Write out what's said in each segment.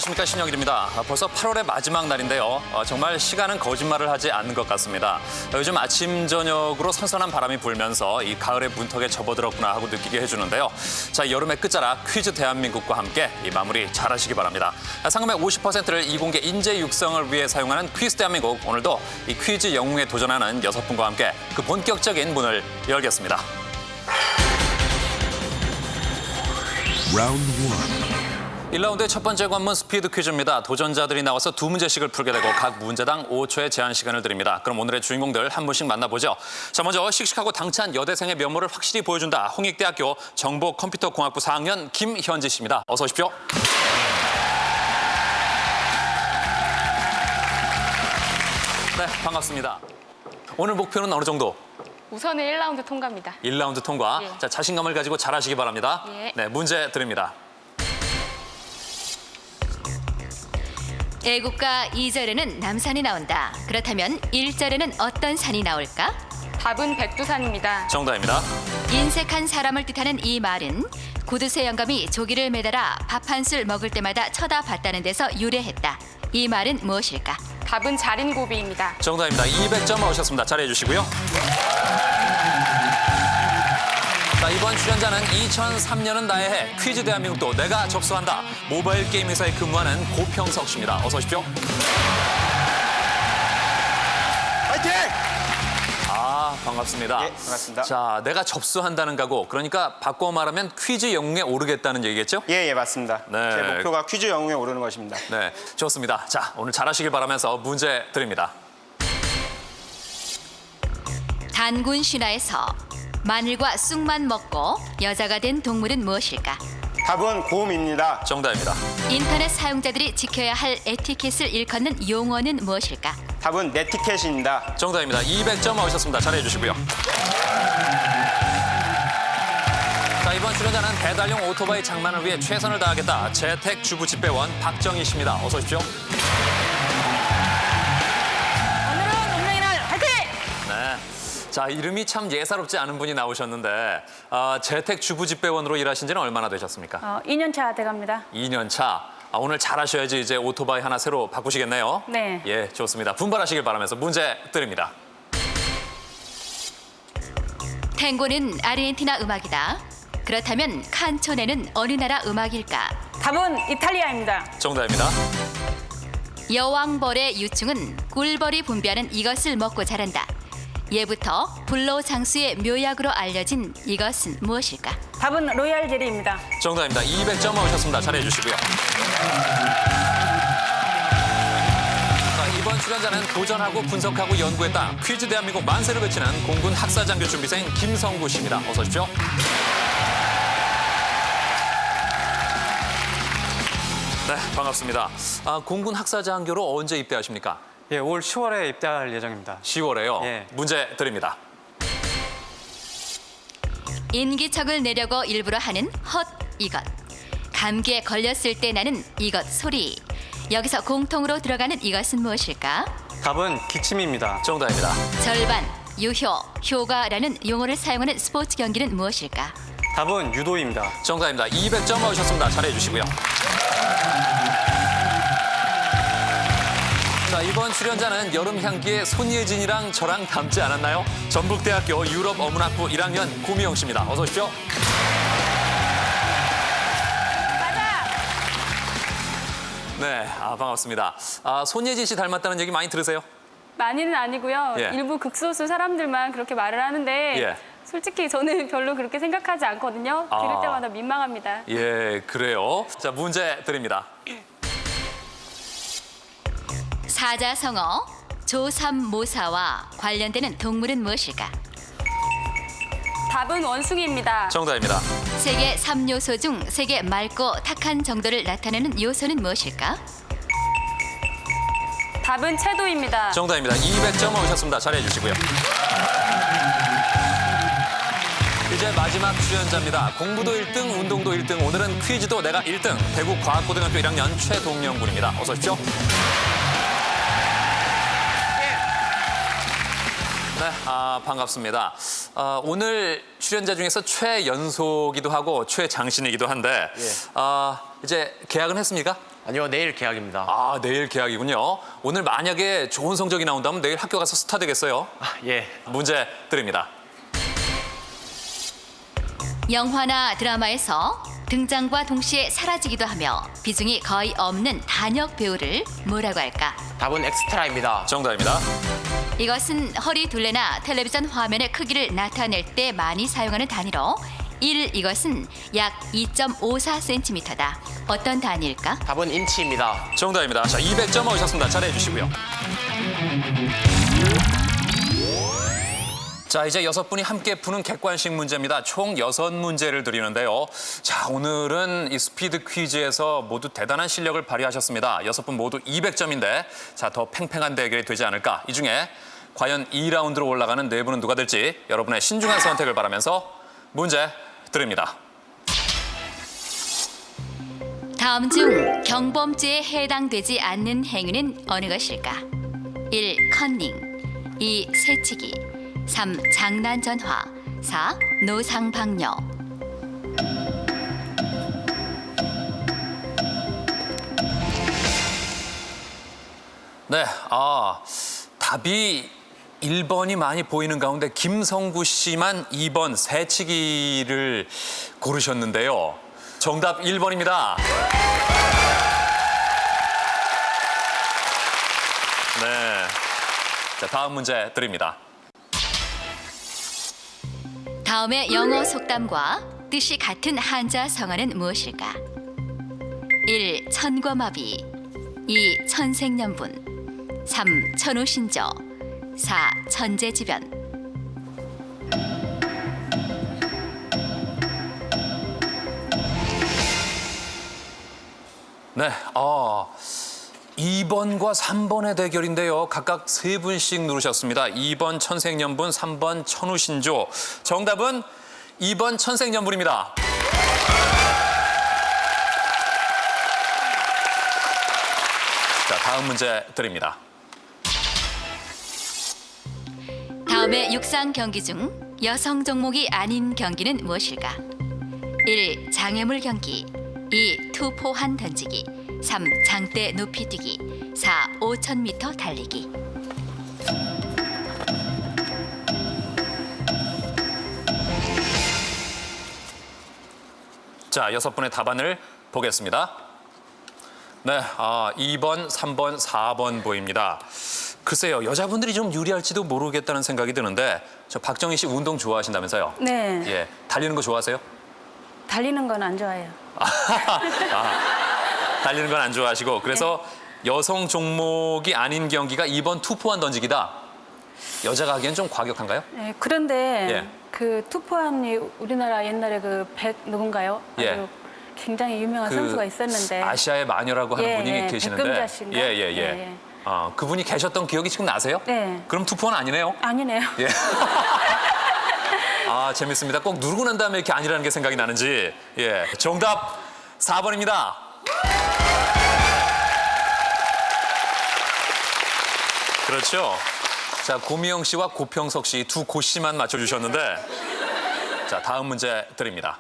안녕하십니까, 신영일입니다. 벌써 8월의 마지막 날인데요. 정말 시간은 거짓말을 하지 않는 것 같습니다. 요즘 아침 저녁으로 선선한 바람이 불면서 이 가을의 문턱에 접어들었구나 하고 느끼게 해주는데요. 자, 여름의 끝자락 퀴즈 대한민국과 함께 이 마무리 잘하시기 바랍니다. 상금의 50%를 이공계 인재 육성을 위해 사용하는 퀴즈 대한민국. 오늘도 이 퀴즈 영웅에 도전하는 6분과 함께 그 본격적인 문을 열겠습니다. 라운드 1. 1라운드의 첫 번째 관문 스피드 퀴즈입니다. 도전자들이 나와서 두 문제씩을 풀게 되고 각 문제당 5초의 제한 시간을 드립니다. 그럼 오늘의 주인공들 한 분씩 만나보죠. 자, 먼저 씩씩하고 당찬 여대생의 면모를 확실히 보여준다. 홍익대학교 정보컴퓨터공학부 4학년 김현지 씨입니다. 어서 오십시오. 네, 반갑습니다. 오늘 목표는 어느 정도? 우선은 1라운드 통과입니다. 1라운드 통과. 예. 자, 자신감을 가지고 잘하시기 바랍니다. 예. 네, 문제 드립니다. 애국가 2절에는 남산이 나온다. 그렇다면 1절에는 어떤 산이 나올까? 답은 백두산입니다. 정답입니다. 인색한 사람을 뜻하는 이 말은 구두쇠 영감이 조기를 매달아 밥 한 술 먹을 때마다 쳐다봤다는 데서 유래했다. 이 말은 무엇일까? 답은 자린고비입니다. 정답입니다. 200점 얻으셨습니다. 잘해 주시고요. 자, 이번 출연자는 2003년은 나의 해, 퀴즈 대한민국도 내가 접수한다. 모바일 게임 회사에 근무하는 고평석 씨입니다. 어서 오십시오. 파이팅! 아, 반갑습니다. 예, 반갑습니다. 자, 내가 접수한다는 각오. 그러니까 바꿔 말하면 퀴즈 영웅에 오르겠다는 얘기겠죠? 예, 맞습니다. 네. 제 목표가 퀴즈 영웅에 오르는 것입니다. 네, 좋습니다. 자, 오늘 잘하시길 바라면서 문제 드립니다. 단군 신화에서 마늘과 쑥만 먹고 여자가 된 동물은 무엇일까? 답은 곰입니다. 정답입니다. 인터넷 사용자들이 지켜야 할 에티켓을 일컫는 용어는 무엇일까? 답은 네티켓입니다. 정답입니다. 200점 얻으셨습니다. 잘해 주시고요. 자, 이번 출연자는 배달용 오토바이 장만을 위해 최선을 다하겠다. 재택 주부 집배원 박정희 씨입니다. 어서 오십시오. 오늘은 운명의 날 화이팅! 네. 자, 이름이 참 예사롭지 않은 분이 나오셨는데 재택 주부 집배원으로 일하신 지는 얼마나 되셨습니까? 2년 차 돼갑니다. 2년 차. 오늘 잘하셔야지 이제 오토바이 하나 새로 바꾸시겠네요. 네. 예, 좋습니다. 분발하시길 바라면서 문제 드립니다. 탱고는 아르헨티나 음악이다. 그렇다면 칸초네는 어느 나라 음악일까? 답은 이탈리아입니다. 정답입니다. 여왕벌의 유충은 꿀벌이 분비하는 이것을 먹고 자란다. 예부터 불로장수의 묘약으로 알려진 이것은 무엇일까? 답은 로얄 젤리입니다. 정답입니다. 200점 얻으셨습니다. 잘해 주시고요. 자, 이번 출연자는 도전하고 분석하고 연구했다. 퀴즈 대한민국 만세를 외치는 공군 학사장교 준비생 김성구 씨입니다. 어서 오십시오. 네, 반갑습니다. 공군 학사장교로 언제 입대하십니까? 예, 올 10월에 입대할 예정입니다. 10월에요. 예. 문제 드립니다. 인기척을 내려고 일부러 하는 헛 이것. 감기에 걸렸을 때 나는 이것 소리. 여기서 공통으로 들어가는 이것은 무엇일까? 답은 기침입니다. 정답입니다. 절반, 유효, 효과라는 용어를 사용하는 스포츠 경기는 무엇일까? 답은 유도입니다. 정답입니다. 200점 얻으셨습니다. 잘해 주시고요. 자, 이번 출연자는 여름 향기에 손예진이랑 저랑 닮지 않았나요? 전북대학교 유럽 어문학부 1학년 고미영 씨입니다. 어서 오십시오. 네, 반갑습니다. 손예진 씨 닮았다는 얘기 많이 들으세요? 많이는 아니고요. 예. 일부 극소수 사람들만 그렇게 말을 하는데 예. 솔직히 저는 별로 그렇게 생각하지 않거든요. 아. 들을 때마다 민망합니다. 예, 그래요. 자, 문제 드립니다. 사자성어, 조삼모사와 관련되는 동물은 무엇일까? 답은 원숭이입니다. 정답입니다. 세계 3요소 중 세계 맑고 탁한 정도를 나타내는 요소는 무엇일까? 답은 채도입니다. 정답입니다. 200점 얻으셨습니다. 잘해 주시고요. 이제 마지막 출연자입니다. 공부도 1등, 운동도 1등, 오늘은 퀴즈도 내가 1등. 대구과학고등학교 1학년 최동영 군입니다. 어서 오십시오. 네, 반갑습니다. 오늘 출연자 중에서 최연소기도 하고 최장신이기도 한데 이제 계약은 했습니까? 아니요, 내일 개학입니다. 아, 내일 개학이군요. 오늘 만약에 좋은 성적이 나온다면 내일 학교 가서 스타 되겠어요? 예. 문제 드립니다. 영화나 드라마에서 등장과 동시에 사라지기도 하며 비중이 거의 없는 단역 배우를 뭐라고 할까? 답은 엑스트라입니다. 정답입니다. 이것은 허리 둘레나 텔레비전 화면의 크기를 나타낼 때 많이 사용하는 단위로 이것은 약 2.54cm다. 어떤 단위일까? 답은 인치입니다. 정답입니다. 자, 200점 얻으셨습니다. 잘해 주시고요. 자, 이제 6분이 함께 푸는 객관식 문제입니다. 총 6문제를 드리는데요. 자, 오늘은 이 스피드 퀴즈에서 모두 대단한 실력을 발휘하셨습니다. 6분 모두 200점인데 자, 더 팽팽한 대결이 되지 않을까. 이 중에 과연 2라운드로 올라가는 4분은 누가 될지 여러분의 신중한 선택을 바라면서 문제 드립니다. 다음 중 경범죄에 해당되지 않는 행위는 어느 것일까? 1. 컨닝 2. 새치기 3. 장난 전화 4. 노상방뇨 네, 답이 1번이 많이 보이는 가운데 김성구 씨만 2번 새치기를 고르셨는데요. 정답 1번입니다. 네. 자, 다음 문제 드립니다. 다음의 영어 속담과 뜻이 같은 한자 성어는 무엇일까? 1. 천거마비 2. 천생연분 3. 천우신저 4. 천재지변 네, 2번과 3번의 대결인데요. 각각 3분씩 누르셨습니다. 2번 천생연분, 3번 천우신조. 정답은 2번 천생연분입니다. 자, 다음 문제 드립니다. 다음의 육상 경기 중 여성 종목이 아닌 경기는 무엇일까? 1. 장애물 경기 2. 투포환 던지기 3. 장대 높이뛰기 4. 5,000m 달리기 자, 6분의 답안을 보겠습니다. 네, 2번, 3번, 4번 보입니다. 글쎄요, 여자분들이 좀 유리할지도 모르겠다는 생각이 드는데 저 박정희 씨 운동 좋아하신다면서요? 네. 예, 달리는 거 좋아하세요? 달리는 건 안 좋아해요. 달리는 건 안 좋아하시고 그래서 여성 종목이 아닌 경기가 2번 투포환 던지기다. 여자가 하기엔 좀 과격한가요? 네, 그런데 예. 그 투포환이 우리나라 옛날에 그 백 누군가요? 예. 아주 굉장히 유명한 선수가 있었는데. 아시아의 마녀라고 하는 예, 분이 예, 계시는데 백금자씨인가? 예. 예. 그분이 계셨던 기억이 지금 나세요? 네. 그럼 투포환 아니네요? 아니네요. 예. 재밌습니다. 꼭 누르고 난 다음에 이렇게 아니라는 게 생각이 나는지. 예. 정답 4번입니다. 그렇죠. 자, 고미영 씨와 고평석 씨 두 고씨만 맞춰주셨는데 자, 다음 문제 드립니다.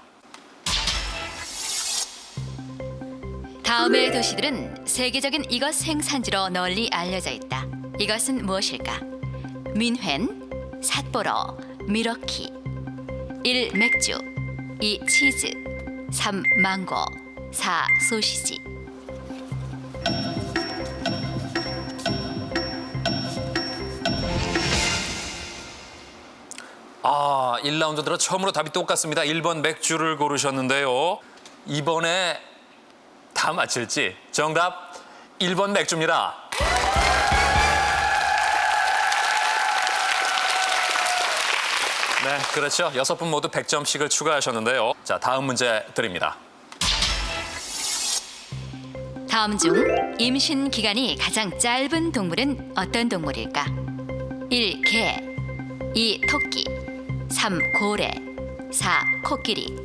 다음의 도시들은 세계적인 이것 생산지로 널리 알려져 있다. 이것은 무엇일까? 민헨, 삿포로, 미러키 1. 맥주 2. 치즈 3. 망고 4. 소시지 아, 1라운드 들어 처음으로 답이 똑같습니다. 1번 맥주를 고르셨는데요. 이번에 다 맞힐지 정답 1번 맥주입니다. 네, 그렇죠. 6분 모두 100점씩을 추가하셨는데요. 자, 다음 문제 드립니다. 다음 중 임신 기간이 가장 짧은 동물은 어떤 동물일까? 1. 개 2. 토끼 3. 고래 4. 코끼리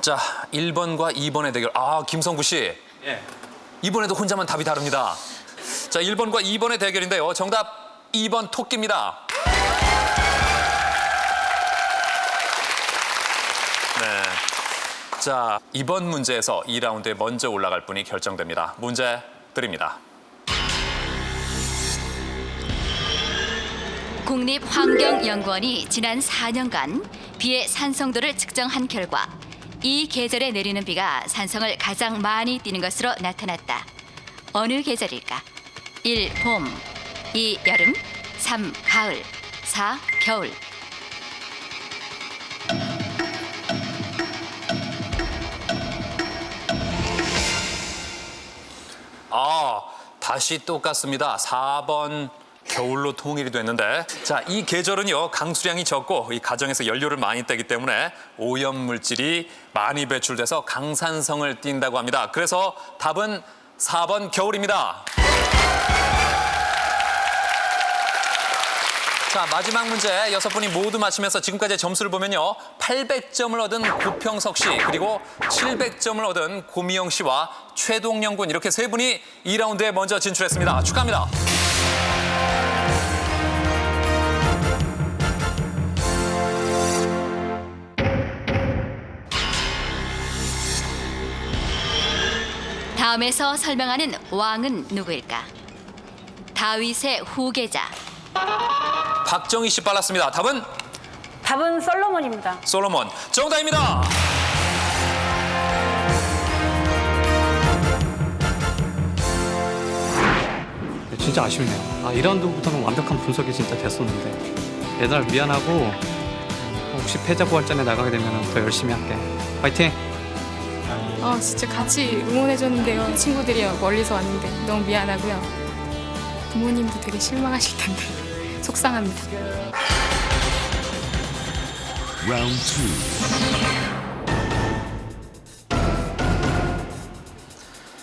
자, 1번과 2번의 대결. 김성구 씨. 예. 이번에도 혼자만 답이 다릅니다. 자, 1번과 2번의 대결인데요. 정답 2번 토끼입니다. 자, 이번 문제에서 2라운드에 먼저 올라갈 분이 결정됩니다. 문제 드립니다. 국립환경연구원이 지난 4년간 비의 산성도를 측정한 결과 이 계절에 내리는 비가 산성을 가장 많이 띠는 것으로 나타났다. 어느 계절일까? 1. 봄, 2. 여름, 3. 가을, 4. 겨울. 다시 똑같습니다. 4번 겨울로 통일이 됐는데, 자, 이 계절은요 강수량이 적고 이 가정에서 연료를 많이 떼기 때문에 오염 물질이 많이 배출돼서 강산성을 띈다고 합니다. 그래서 답은 4번 겨울입니다. 자, 마지막 문제 6분이 모두 맞히면서 지금까지 점수를 보면요. 800점을 얻은 고평석 씨, 그리고 700점을 얻은 고미영 씨와 최동영 군 이렇게 세 분이 2라운드에 먼저 진출했습니다. 축하합니다. 다음에서 설명하는 왕은 누구일까? 다윗의 후계자. 박정희 씨 빨랐습니다. 답은 답은 솔로몬입니다. 솔로몬. 정답입니다. 진짜 아쉽네요. 2라운드부터는 완벽한 분석이 진짜 됐었는데 얘들아 미안하고 혹시 패자부활전에 나가게 되면 더 열심히 할게. 파이팅! 진짜 같이 응원해줬는데요. 친구들이 멀리서 왔는데 너무 미안하고요. 부모님도 되게 실망하실 텐데 속상합니다. Round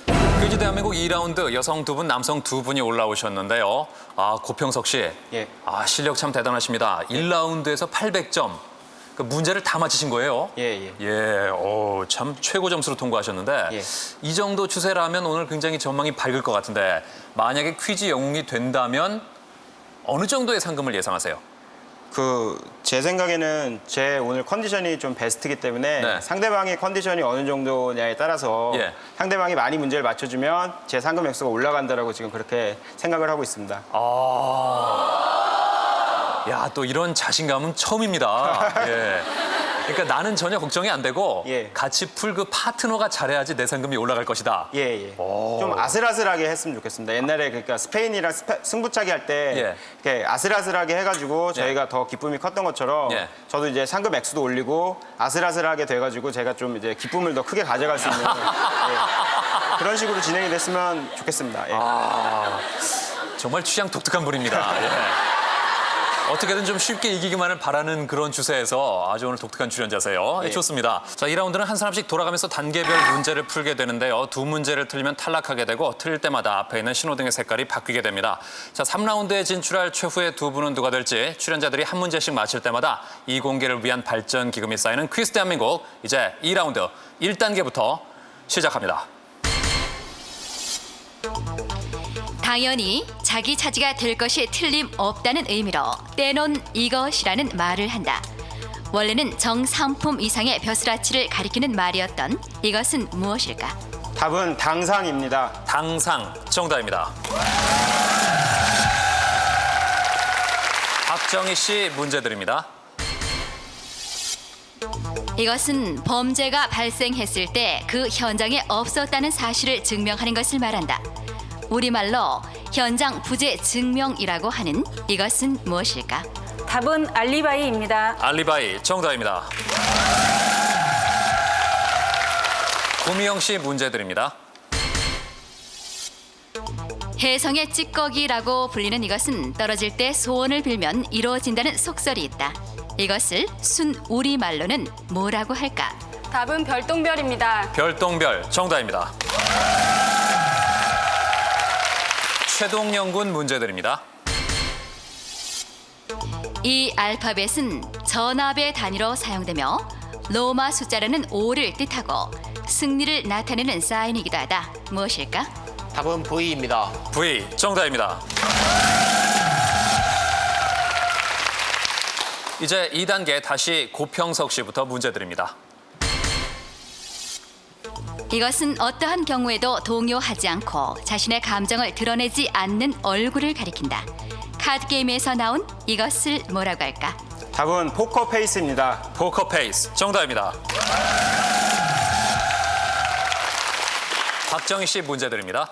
2. 퀴즈 대한민국 2라운드 여성 2분, 남성 2분이 올라오셨는데요. 고평석 씨. 예. 실력 참 대단하십니다. 1라운드에서 800점. 그 문제를 다 맞히신 거예요? 예. 참 최고 점수로 통과하셨는데 예. 이 정도 추세라면 오늘 굉장히 전망이 밝을 것 같은데 만약에 퀴즈 영웅이 된다면 어느 정도의 상금을 예상하세요? 제 생각에는 제 오늘 컨디션이 좀 베스트이기 때문에 네. 상대방의 컨디션이 어느 정도냐에 따라서 예. 상대방이 많이 문제를 맞춰주면 제 상금 액수가 올라간다라고 지금 그렇게 생각을 하고 있습니다. 야, 또 이런 자신감은 처음입니다. 예. 그러니까 나는 전혀 걱정이 안 되고 예. 같이 풀 그 파트너가 잘해야지 내 상금이 올라갈 것이다. 예. 좀 아슬아슬하게 했으면 좋겠습니다. 옛날에 그러니까 스페인이랑 승부차기 할 때 예. 이렇게 아슬아슬하게 해가지고 저희가 더 기쁨이 컸던 것처럼 예. 저도 이제 상금 액수도 올리고 아슬아슬하게 돼가지고 제가 좀 이제 기쁨을 더 크게 가져갈 수 있는 그런 식으로 진행이 됐으면 좋겠습니다. 예. 정말 취향 독특한 분입니다. 예. 어떻게든 좀 쉽게 이기기만을 바라는 그런 주세에서 아주 오늘 독특한 출연자세요. 예. 좋습니다. 자, 2라운드는 한 사람씩 돌아가면서 단계별 문제를 풀게 되는데요. 2문제를 틀리면 탈락하게 되고 틀릴 때마다 앞에 있는 신호등의 색깔이 바뀌게 됩니다. 자, 3라운드에 진출할 최후의 2분은 누가 될지 출연자들이 한 문제씩 맞힐 때마다 이 공개를 위한 발전 기금이 쌓이는 퀴즈 대한민국 이제 2라운드 1단계부터 시작합니다. 당연히 자기 차지가 될 것이 틀림없다는 의미로 떼놓은 이것이라는 말을 한다. 원래는 정상품 이상의 벼슬아치를 가리키는 말이었던 이것은 무엇일까? 답은 당상입니다. 당상 정답입니다. 박정희 씨 문제 드립니다. 이것은 범죄가 발생했을 때 그 현장에 없었다는 사실을 증명하는 것을 말한다. 우리말로 현장 부재 증명이라고 하는 이것은 무엇일까? 답은 알리바이입니다. 알리바이 정답입니다. 고미영 씨 문제 드립니다. 혜성의 찌꺼기라고 불리는 이것은 떨어질 때 소원을 빌면 이루어진다는 속설이 있다. 이것을 순 우리말로는 뭐라고 할까? 답은 별똥별입니다. 별똥별 정답입니다. 최동영 군 문제 드립니다. 이 알파벳은 전압의 단위로 사용되며 로마 숫자라는 5를 뜻하고 승리를 나타내는 사인이기도 하다. 무엇일까? 답은 V입니다. V 정답입니다. 이제 2단계 다시 고평석 씨부터 문제 드립니다. 이것은 어떠한 경우에도 동요하지 않고 자신의 감정을 드러내지 않는 얼굴을 가리킨다. 카드 게임에서 나온 이것을 뭐라고 할까? 답은 포커 페이스입니다. 포커 페이스 정답입니다. 박정희 씨 문제 드립니다.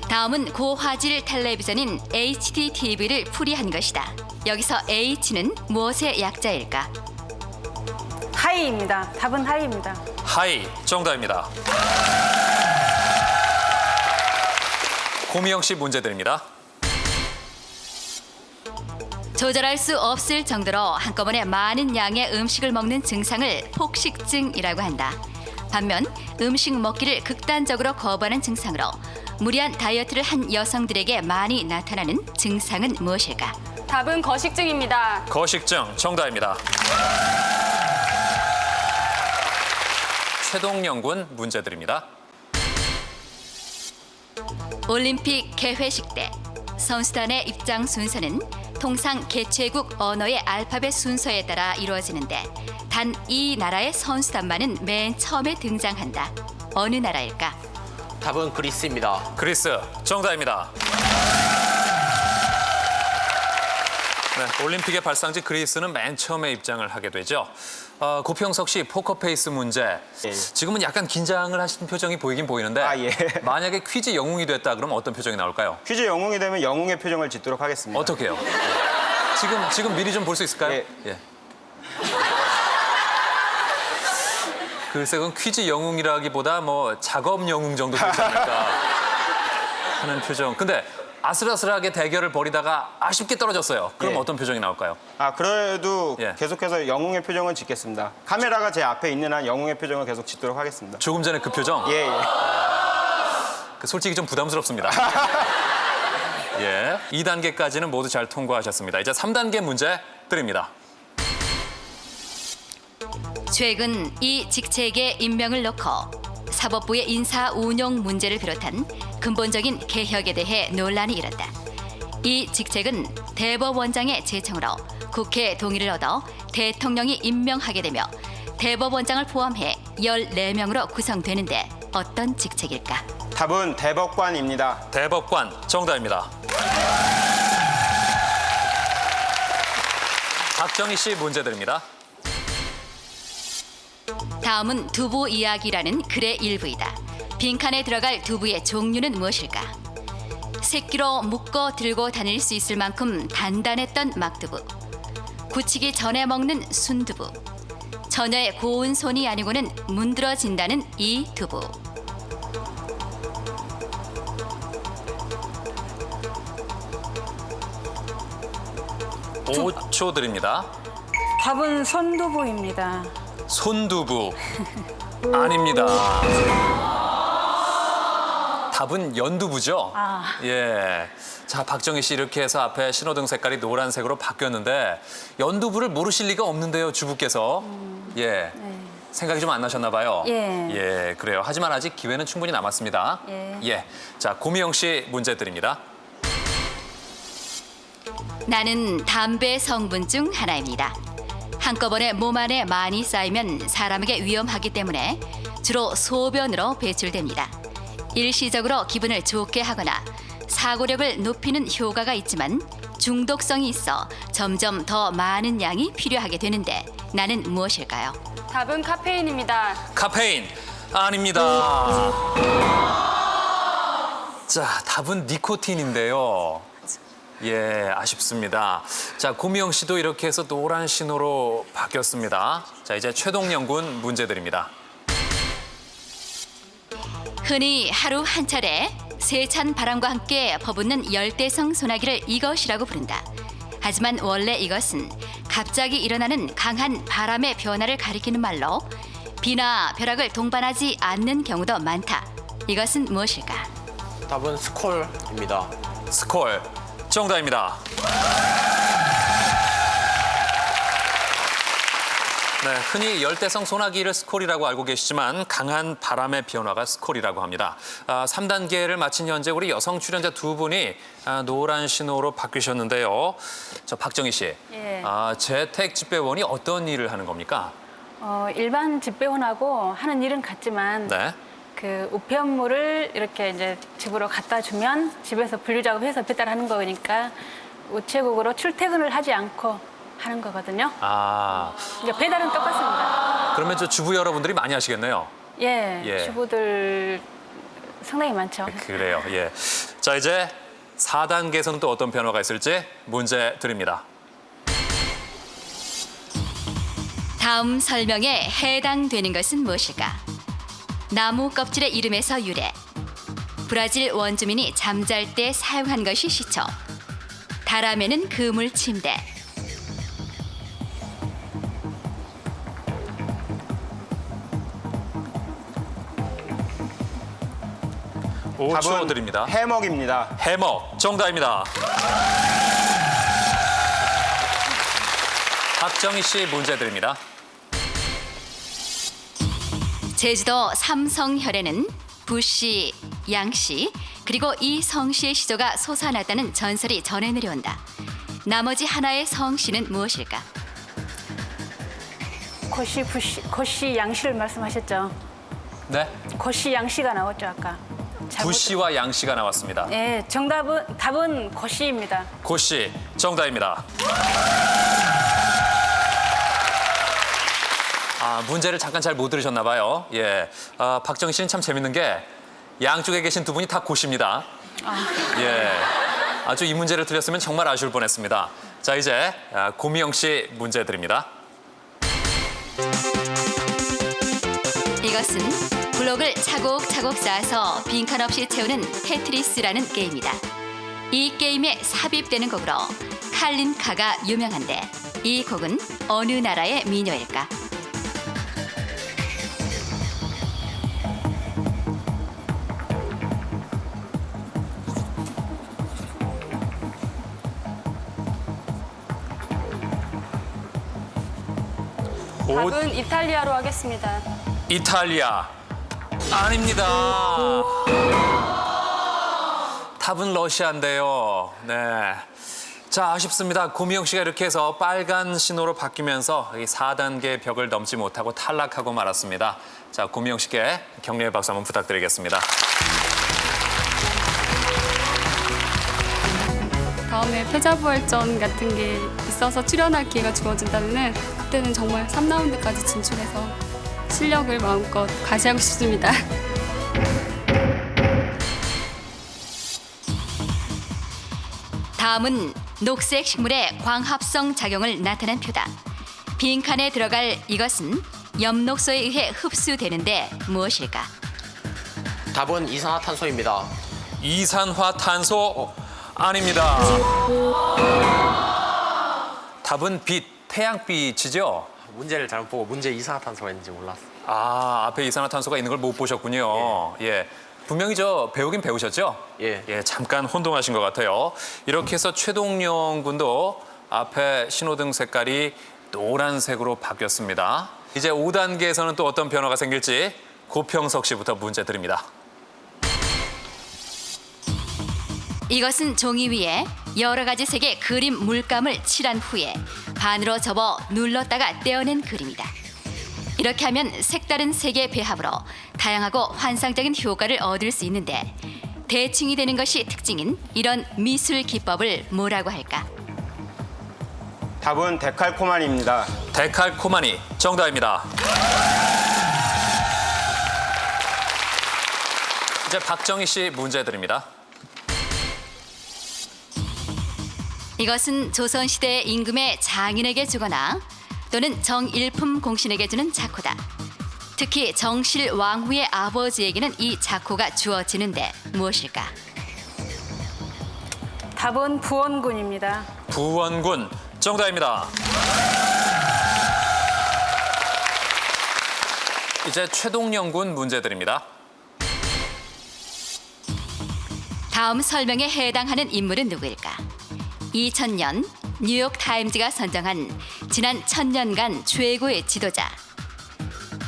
다음은 고화질 텔레비전인 HDTV를 풀이한 것이다. 여기서 H는 무엇의 약자일까? 하이입니다. 답은 하이입니다. 하이 정답입니다. 고미영 씨 문제 드립니다. 조절할 수 없을 정도로 한꺼번에 많은 양의 음식을 먹는 증상을 폭식증이라고 한다. 반면 음식 먹기를 극단적으로 거부하는 증상으로 무리한 다이어트를 한 여성들에게 많이 나타나는 증상은 무엇일까? 답은 거식증입니다. 거식증 정답입니다. 최동영 문제 드립니다. 올림픽 개회식 때 선수단의 입장 순서는 통상 개최국 언어의 알파벳 순서에 따라 이루어지는데 단 이 나라의 선수단만은 맨 처음에 등장한다. 어느 나라일까? 답은 그리스입니다. 그리스 정답입니다. 네, 올림픽의 발상지 그리스는 맨 처음에 입장을 하게 되죠. 고평석 씨 포커페이스 문제. 예. 지금은 약간 긴장을 하신 표정이 보이긴 보이는데 아, 예. 만약에 퀴즈 영웅이 됐다 그러면 어떤 표정이 나올까요? 퀴즈 영웅이 되면 영웅의 표정을 짓도록 하겠습니다. 어떻게 해요? 지금 미리 좀 볼 수 있을까요? 예. 글쎄 그건 퀴즈 영웅이라기보다 뭐 작업 영웅 정도 되지 않을까 하는 표정. 근데 아슬아슬하게 대결을 벌이다가 아쉽게 떨어졌어요. 그럼 예. 어떤 표정이 나올까요? 그래도 예. 계속해서 영웅의 표정을 짓겠습니다. 카메라가 제 앞에 있는 한 영웅의 표정을 계속 짓도록 하겠습니다. 조금 전에 그 표정? 예. 솔직히 좀 부담스럽습니다. 예, 2단계까지는 모두 잘 통과하셨습니다. 이제 3단계 문제 드립니다. 최근 이 직책에 임명을 넣고 사법부의 인사 운용 문제를 비롯한 근본적인 개혁에 대해 논란이 일었다. 이 직책은 대법원장의 제청으로 국회 동의를 얻어 대통령이 임명하게 되며 대법원장을 포함해 14명으로 구성되는데 어떤 직책일까? 답은 대법관입니다. 대법관 정답입니다. 박정희 씨 문제 드립니다. 다음은 두부 이야기라는 글의 일부이다. 빈칸에 들어갈 두부의 종류는 무엇일까? 새끼로 묶어 들고 다닐 수 있을 만큼 단단했던 막두부, 굳히기 전에 먹는 순두부, 처녀의 고운 손이 아니고는 문드러진다는 이 두부. 5초 드립니다. 답은 손두부입니다. 손두부 아닙니다. 답은 연두부죠? 예. 자, 박정희 씨 이렇게 해서 앞에 신호등 색깔이 노란색으로 바뀌었는데 연두부를 모르실 리가 없는데요, 주부께서. 예. 생각이 좀 안 나셨나 봐요. 예. 예, 그래요. 하지만 아직 기회는 충분히 남았습니다. 예. 자, 고미영 씨 문제 드립니다. 나는 담배 성분 중 하나입니다. 한꺼번에 몸 안에 많이 쌓이면 사람에게 위험하기 때문에 주로 소변으로 배출됩니다. 일시적으로 기분을 좋게 하거나 사고력을 높이는 효과가 있지만 중독성이 있어 점점 더 많은 양이 필요하게 되는데 나는 무엇일까요? 답은 카페인입니다. 카페인 아닙니다. 자, 답은 니코틴인데요. 예, 아쉽습니다. 자, 고미영 씨도 이렇게 해서 노란 신호로 바뀌었습니다. 자, 이제 최동영 문제 드립니다. 흔히 하루 한 차례 세찬 바람과 함께 퍼붓는 열대성 소나기를 이것이라고 부른다. 하지만 원래 이것은 갑자기 일어나는 강한 바람의 변화를 가리키는 말로 비나 벼락을 동반하지 않는 경우도 많다. 이것은 무엇일까? 답은 스콜입니다. 스콜 정답입니다. 네, 흔히 열대성 소나기를 스콜이라고 알고 계시지만 강한 바람의 변화가 스콜이라고 합니다. 3단계를 마친 현재 우리 여성 출연자 두 분이 노란 신호로 바뀌셨는데요. 저 박정희 씨, 예. 재택 집배원이 어떤 일을 하는 겁니까? 일반 집배원하고 하는 일은 같지만 네. 그 우편물을 이렇게 이제 집으로 갖다 주면 집에서 분류 작업해서 배달하는 거니까 우체국으로 출퇴근을 하지 않고 하는 거거든요. 아, 그러니까 배달은 똑같습니다. 그러면 저 주부 여러분들이 많이 하시겠네요. 예, 주부들 상당히 많죠. 그래요. 예. 자, 이제 4단계에서는 또 어떤 변화가 있을지 문제 드립니다. 다음 설명에 해당되는 것은 무엇일까? 나무 껍질의 이름에서 유래. 브라질 원주민이 잠잘 때 사용한 것이 시초. 다람에는 그물 침대. 5초 답은 드립니다. 해먹입니다. 해먹 정답입니다. 박정희 씨 문제 드립니다. 제주도 삼성혈에는 부씨, 양씨, 그리고 이 성씨의 시조가 솟아났다는 전설이 전해 내려온다. 나머지 하나의 성씨는 무엇일까? 고씨 양씨를 말씀하셨죠. 네. 고씨 양씨가 나왔죠 아까. 부씨와 양씨가 나왔습니다. 예, 답은 고씨입니다. 고씨 정답입니다. 아, 문제를 잠깐 잘 못 들으셨나 봐요. 예, 박정희 씨는 참 재밌는 게 양쪽에 계신 두 분이 다 고씨입니다. 예, 아주 이 문제를 틀렸으면 정말 아쉬울 뻔했습니다. 자, 이제 고미영 씨 문제 드립니다. 이것은 블록을 차곡차곡 쌓아서 빈칸 없이 채우는 테트리스라는 게임이다. 이 게임에 삽입되는 곡으로 칼린카가 유명한데 이 곡은 어느 나라의 민요일까? 답은 이탈리아로 하겠습니다. 이탈리아 아닙니다. 답은 러시아인데요. 네. 자, 아쉽습니다. 고미영 씨가 이렇게 해서 빨간 신호로 바뀌면서 이 4단계 벽을 넘지 못하고 탈락하고 말았습니다. 자, 고미영 씨께 격려의 박수 한번 부탁드리겠습니다. 다음에 패자부활전 같은 게 있어서 출연할 기회가 주어진다면 그때는 정말 3라운드까지 진출해서 실력을 마음껏 과시하고 싶습니다. 다음은 녹색 식물의 광합성 작용을 나타낸 표다. 빈칸에 들어갈 이것은 엽록소에 의해 흡수되는데 무엇일까? 답은 이산화탄소입니다. 이산화탄소 아닙니다. 답은 빛, 태양빛이죠? 문제를 잘못 보고 문제 이산화탄소가 있는지 몰랐어요. 아, 앞에 이산화탄소가 있는 걸 못 보셨군요. 예. 분명히 배우긴 배우셨죠? 예. 잠깐 혼동하신 것 같아요. 이렇게 해서 최동영 군도 앞에 신호등 색깔이 노란색으로 바뀌었습니다. 이제 5단계에서는 또 어떤 변화가 생길지 고평석 씨부터 문제 드립니다. 이것은 종이 위에 여러 가지 색의 그림 물감을 칠한 후에 반으로 접어 눌렀다가 떼어낸 그림이다. 이렇게 하면 색다른 색의 배합으로 다양하고 환상적인 효과를 얻을 수 있는데 대칭이 되는 것이 특징인 이런 미술 기법을 뭐라고 할까? 답은 데칼코마니입니다. 데칼코마니 정답입니다. 이제 박정희 씨 문제 드립니다. 이것은 조선시대 임금의 장인에게 주거나 또는 정일품 공신에게 주는 자코다. 특히 정실 왕후의 아버지에게는 이 자코가 주어지는데 무엇일까? 답은 부원군입니다. 부원군 정답입니다. 이제 최동영 군 문제 드립니다. 다음 설명에 해당하는 인물은 누구일까? 2000년 뉴욕 타임즈가 선정한 지난 1000년간 최고의 지도자.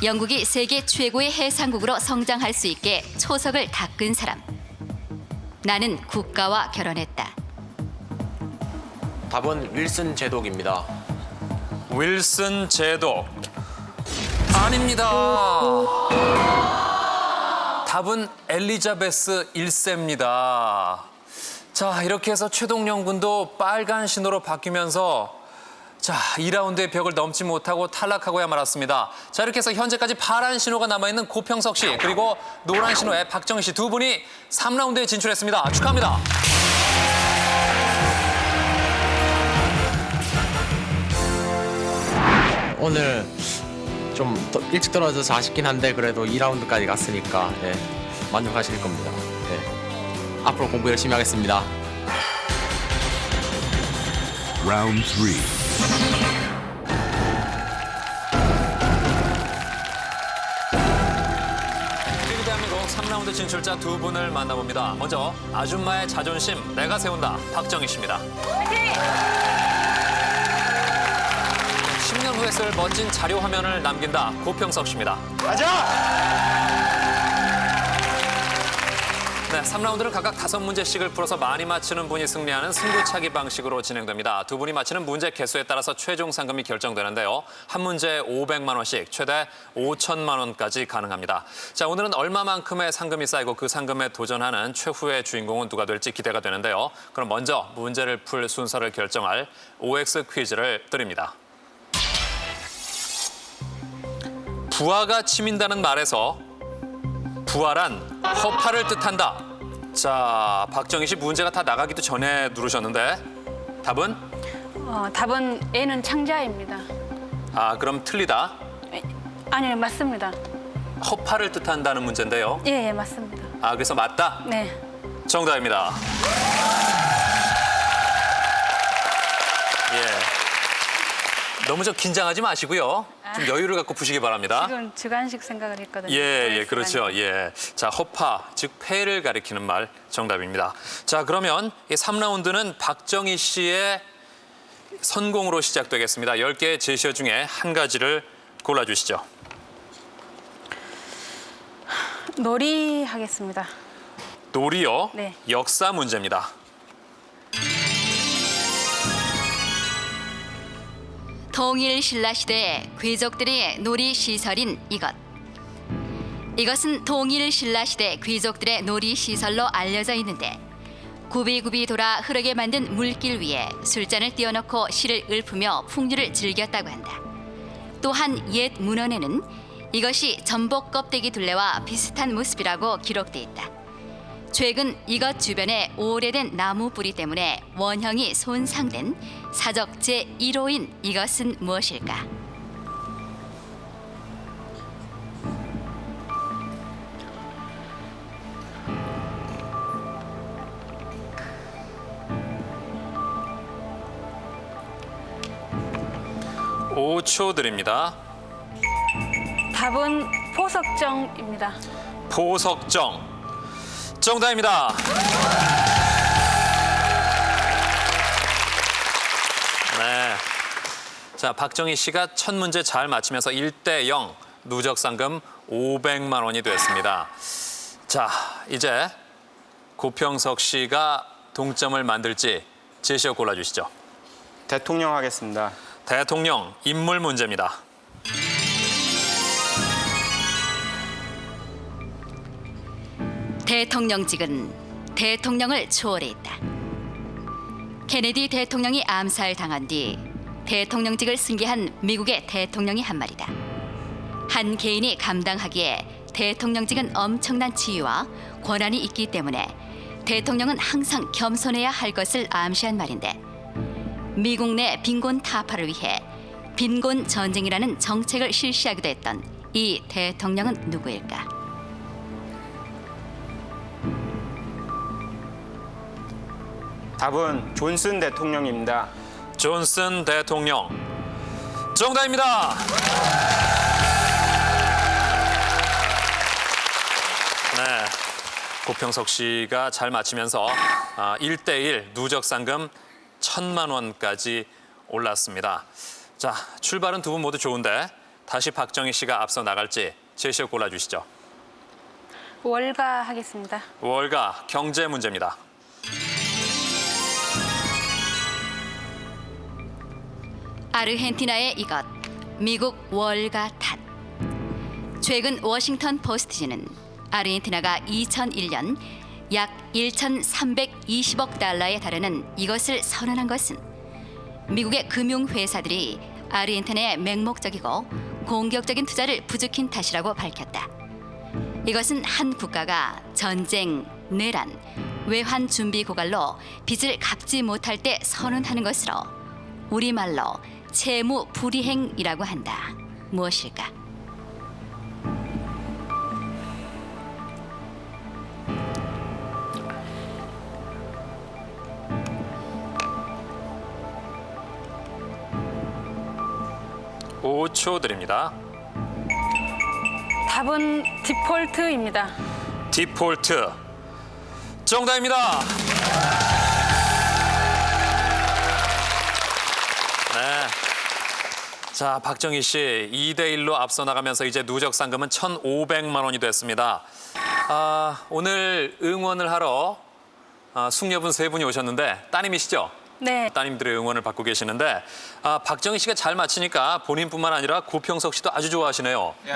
영국이 세계 최고의 해상국으로 성장할 수 있게 초석을 닦은 사람. 나는 국가와 결혼했다. 답은 윌슨 제독입니다. 윌슨 제독 아닙니다. 답은 엘리자베스 1세입니다. 자, 이렇게 해서 최동영 군도 빨간 신호로 바뀌면서 자, 2라운드의 벽을 넘지 못하고 탈락하고야 말았습니다. 자, 이렇게 해서 현재까지 파란 신호가 남아있는 고평석 씨 그리고 노란 신호의 박정희 씨 두 분이 3라운드에 진출했습니다. 축하합니다. 오늘 좀 일찍 떨어져서 아쉽긴 한데 그래도 2라운드까지 갔으니까 예, 만족하실 겁니다. 예. 앞으로 공부 열심히 하겠습니다. Round 3. 그리고 대한민국 3라운드 진출자 두 분을 만나봅니다. 먼저 아줌마의 자존심 내가 세운다 박정희 씨입니다. 10년 후에 쓸 멋진 자료 화면을 남긴다 고평석 씨입니다. 가자! 네, 3라운드를 각각 5문제씩을 풀어서 많이 맞추는 분이 승리하는 승부차기 방식으로 진행됩니다. 두 분이 맞히는 문제 개수에 따라서 최종 상금이 결정되는데요. 한 문제에 500만 원씩 최대 5천만 원까지 가능합니다. 자, 오늘은 얼마만큼의 상금이 쌓이고 그 상금에 도전하는 최후의 주인공은 누가 될지 기대가 되는데요. 그럼 먼저 문제를 풀 순서를 결정할 OX 퀴즈를 드립니다. 부하가 치민다는 말에서 부하란 허파를 뜻한다. 자, 박정희 씨 문제가 다 나가기도 전에 누르셨는데 답은? 답은 A는 창자입니다. 아, 그럼 틀리다. 아니요, 맞습니다. 허파를 뜻한다는 문제인데요. 예, 맞습니다. 아, 그래서 맞다? 네. 정답입니다. 예. 너무 긴장하지 마시고요. 좀 여유를 갖고 푸시기 바랍니다. 지금 주관식 생각을 했거든요. 예, 그렇죠. 예. 자, 허파, 즉 폐를 가리키는 말 정답입니다. 자, 그러면 이 3라운드는 박정희 씨의 선공으로 시작되겠습니다. 10개의 제시어 중에 한 가지를 골라주시죠. 놀이 하겠습니다. 놀이요. 네. 역사 문제입니다. 통일 신라 시대의 귀족들의 놀이 시설인 이것. 이것은 통일 신라 시대 귀족들의 놀이 시설로 알려져 있는데 굽이굽이 돌아 흐르게 만든 물길 위에 술잔을 띄워놓고 시를 읊으며 풍류를 즐겼다고 한다. 또한 옛 문헌에는 이것이 전복 껍데기 둘레와 비슷한 모습이라고 기록돼 있다. 최근 이것 주변에 오래된 나무 뿌리 때문에 원형이 손상된 사적 제1호인 이것은 무엇일까? 오 초 드립니다. 답은 포석정입니다. 포석정. 정답입니다. 네. 자, 박정희 씨가 첫 문제 잘 맞히면서 1대0 누적 상금 500만 원이 됐습니다. 자, 이제 고평석 씨가 동점을 만들지 제시어 골라주시죠. 대통령 하겠습니다. 대통령 인물 문제입니다. 대통령직은 대통령을 초월해 있다. 케네디 대통령이 암살당한 뒤 대통령직을 승계한 미국의 대통령이 한 말이다. 한 개인이 감당하기에 대통령직은 엄청난 지위와 권한이 있기 때문에 대통령은 항상 겸손해야 할 것을 암시한 말인데 미국 내 빈곤 타파를 위해 빈곤 전쟁이라는 정책을 실시하기도 했던 이 대통령은 누구일까? 답은 존슨 대통령입니다. 존슨 대통령. 정답입니다. 네, 고평석 씨가 잘 맞히면서 1대1 누적 상금 1,000만 원까지 올랐습니다. 자, 출발은 두 분 모두 좋은데 다시 박정희 씨가 앞서 나갈지 제시어 골라주시죠. 월가 하겠습니다. 월가 경제 문제입니다. 아르헨티나의 이것, 미국 월가 탓. 최근 워싱턴 포스트지는 아르헨티나가 2001년 약 1,320억 달러에 달하는 이것을 선언한 것은 미국의 금융회사들이 아르헨티나에 맹목적이고 공격적인 투자를 부추긴 탓이라고 밝혔다. 이것은 한 국가가 전쟁, 내란, 외환 준비 고갈로 빚을 갚지 못할 때 선언하는 것으로 우리말로 채무 불이행이라고 한다. 무엇일까? 오 초 드립니다. 답은 디폴트입니다. 디폴트. 정답입니다. 네. 자, 박정희 씨 2대1로 앞서 나가면서 이제 누적 상금은 1,500만 원이 됐습니다. 오늘 응원을 하러 숙녀분 세 분이 오셨는데 따님이시죠? 네. 따님들의 응원을 받고 계시는데 박정희 씨가 잘 맞히니까 본인뿐만 아니라 고평석 씨도 아주 좋아하시네요. 예.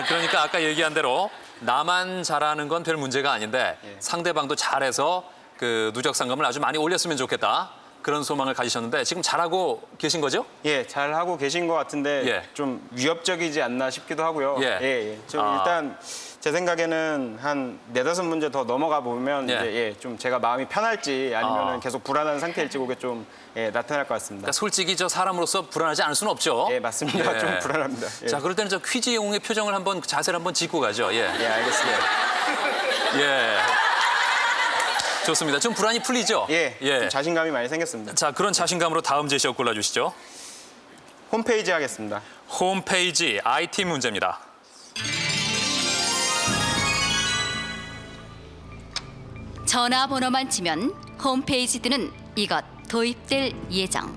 그러니까 아까 얘기한 대로 나만 잘하는 건 별 문제가 아닌데 상대방도 잘해서 그 누적 상금을 아주 많이 올렸으면 좋겠다. 그런 소망을 가지셨는데 지금 잘하고 계신 거죠? 예, 잘 하고 계신 것 같은데 예. 좀 위협적이지 않나 싶기도 하고요. 예. 좀 일단 제 생각에는 한 4-5문제 더 넘어가 보면 예. 이제 좀 제가 마음이 편할지 아니면 계속 불안한 상태일지 그게 좀 나타날 것 같습니다. 그러니까 솔직히 저 사람으로서 불안하지 않을 수는 없죠. 예, 맞습니다. 예. 좀 불안합니다. 예. 자, 그럴 때는 저 퀴즈 영웅의 표정을 한번 자세를 한번 짓고 가죠. 예. 예, 알겠습니다. 예. 좋습니다. 좀 불안이 풀리죠? 예, 좀 자신감이 많이 생겼습니다. 자, 그런 자신감으로 다음 제시어 골라주시죠. 홈페이지 하겠습니다. 홈페이지 IT 문제입니다. 전화번호만 치면 홈페이지 뜨는 이것 도입될 예정.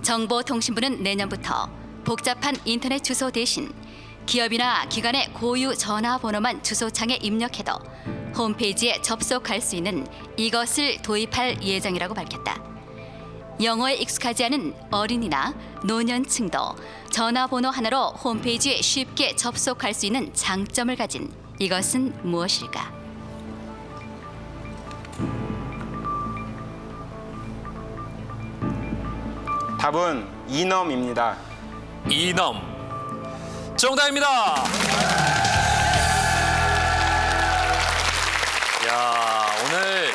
정보통신부는 내년부터 복잡한 인터넷 주소 대신 기업이나 기관의 고유 전화번호만 주소창에 입력해도 홈페이지에 접속할 수 있는 이것을 도입할 예정이라고 밝혔다. 영어에 익숙하지 않은 어린이나 노년층도 전화번호 하나로 홈페이지에 쉽게 접속할 수 있는 장점을 가진 이것은 무엇일까? 답은 이넘입니다. 이넘. 정답입니다. 야, 오늘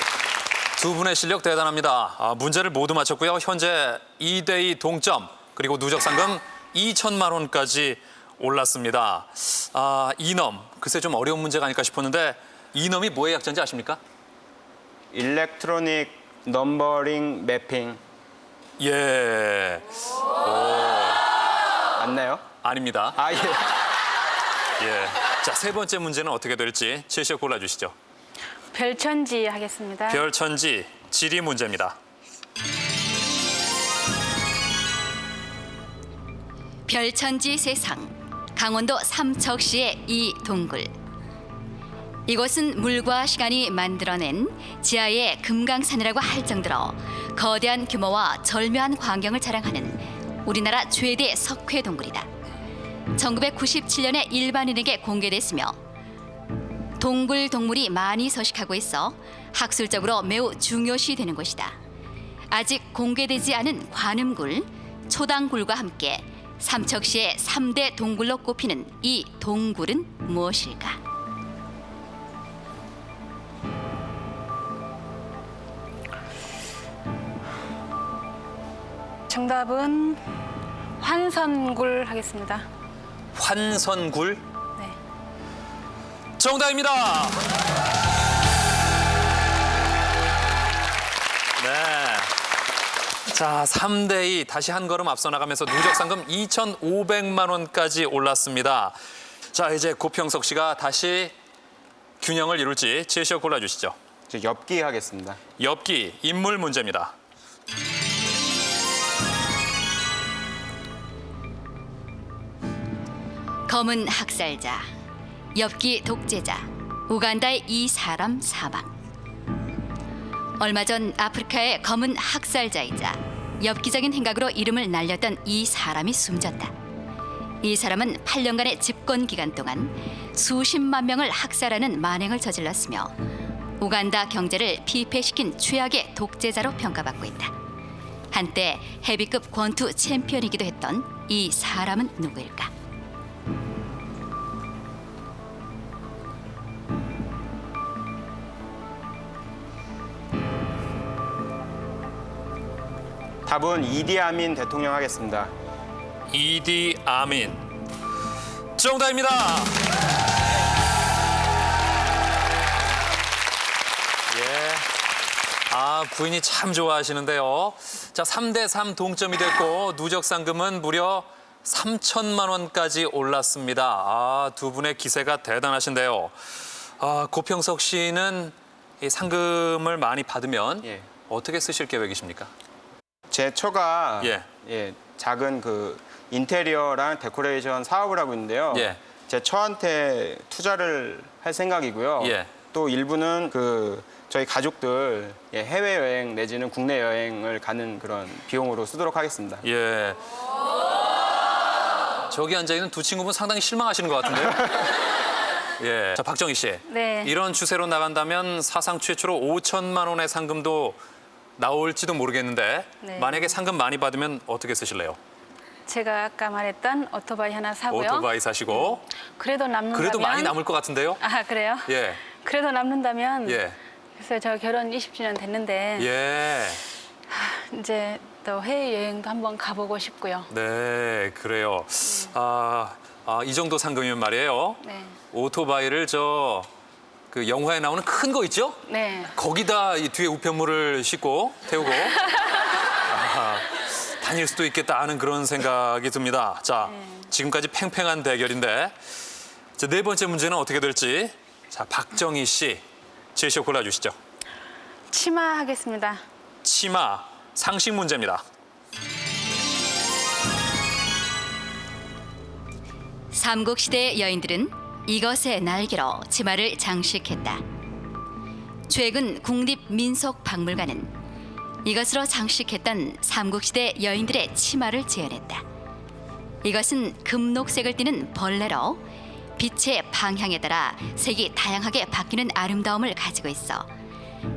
두 분의 실력 대단합니다. 문제를 모두 맞췄고요. 현재 2대2 동점, 그리고 누적 상금 2천만 원까지 올랐습니다. 이넘, 글쎄 좀 어려운 문제가 아닐까 싶었는데 이넘이 뭐의 약자인지 아십니까? 일렉트로닉 넘버링 매핑. 예. 맞나요? 아닙니다. 예. 예. 자, 세 번째 문제는 어떻게 될지 제시어 골라주시죠. 별천지 하겠습니다. 별천지 지리 문제입니다. 별천지 세상, 강원도 삼척시의 이 동굴. 이곳은 물과 시간이 만들어낸 지하의 금강산이라고 할 정도로 거대한 규모와 절묘한 광경을 자랑하는 우리나라 최대 석회 동굴이다. 1997년에 일반인에게 공개됐으며 동굴 동물이 많이 서식하고 있어 학술적으로 매우 중요시되는 곳이다. 아직 공개되지 않은 관음굴, 초당굴과 함께 삼척시의 3대 동굴로 꼽히는 이 동굴은 무엇일까? 정답은 환선굴 하겠습니다. 환선굴. 네. 정답입니다. 네. 자, 3대2 다시 한 걸음 앞서 나가면서 누적 상금 2,500만 원까지 올랐습니다. 자, 이제 고평석 씨가 다시 균형을 이룰지 제시어 골라주시죠. 저 엽기 하겠습니다. 엽기 인물 문제입니다. 검은 학살자, 엽기 독재자, 우간다의 이 사람 사망. 얼마 전 아프리카의 검은 학살자이자 엽기적인 행각으로 이름을 날렸던 이 사람이 숨졌다. 이 사람은 8년간의 집권 기간 동안 수십만 명을 학살하는 만행을 저질렀으며 우간다 경제를 피폐시킨 최악의 독재자로 평가받고 있다. 한때 헤비급 권투 챔피언이기도 했던 이 사람은 누구일까? 답은 이디 아민 대통령 하겠습니다. 이디 아민. 정답입니다. 부인이 참 좋아하시는데요. 자, 3대3 동점이 됐고 누적 상금은 무려 3천만 원까지 올랐습니다. 두 분의 기세가 대단하신데요. 고평석 씨는 이 상금을 많이 받으면 예. 어떻게 쓰실 계획이십니까? 제 처가 예. 작은 그 인테리어랑 데코레이션 사업을 하고 있는데요. 예. 제 처한테 투자를 할 생각이고요. 예. 또 일부는 그 저희 가족들 해외 여행 내지는 국내 여행을 가는 그런 비용으로 쓰도록 하겠습니다. 예. 저기 앉아 있는 두 친구분 상당히 실망하시는 것 같은데요. 예. 자, 박정희 씨. 네. 이런 추세로 나간다면 사상 최초로 5천만 원의 상금도 나올지도 모르겠는데 네. 만약에 상금 많이 받으면 어떻게 쓰실래요? 제가 아까 말했던 오토바이 하나 사고요. 오토바이 사시고 그래도 남는다면 그래도 많이 남을 것 같은데요? 아, 그래요? 예. 그래도 남는다면 예. 그래서 저 결혼 20주년 됐는데 예. 이제 또 해외여행도 한번 가보고 싶고요. 네, 그래요. 이 정도 상금이면 말이에요. 네. 오토바이를 그 영화에 나오는 큰 거 있죠? 네. 거기다 이 뒤에 우편물을 싣고 태우고 다닐 수도 있겠다 하는 그런 생각이 듭니다. 자, 지금까지 팽팽한 대결인데 자, 네 번째 문제는 어떻게 될지 자, 박정희 씨 제시어 골라주시죠. 치마 하겠습니다. 치마 상식 문제입니다. 삼국시대의 여인들은 이것의 날개로 치마를 장식했다. 최근 국립민속박물관은 이것으로 장식했던 삼국시대 여인들의 치마를 재현했다. 이것은 금녹색을 띠는 벌레로 빛의 방향에 따라 색이 다양하게 바뀌는 아름다움을 가지고 있어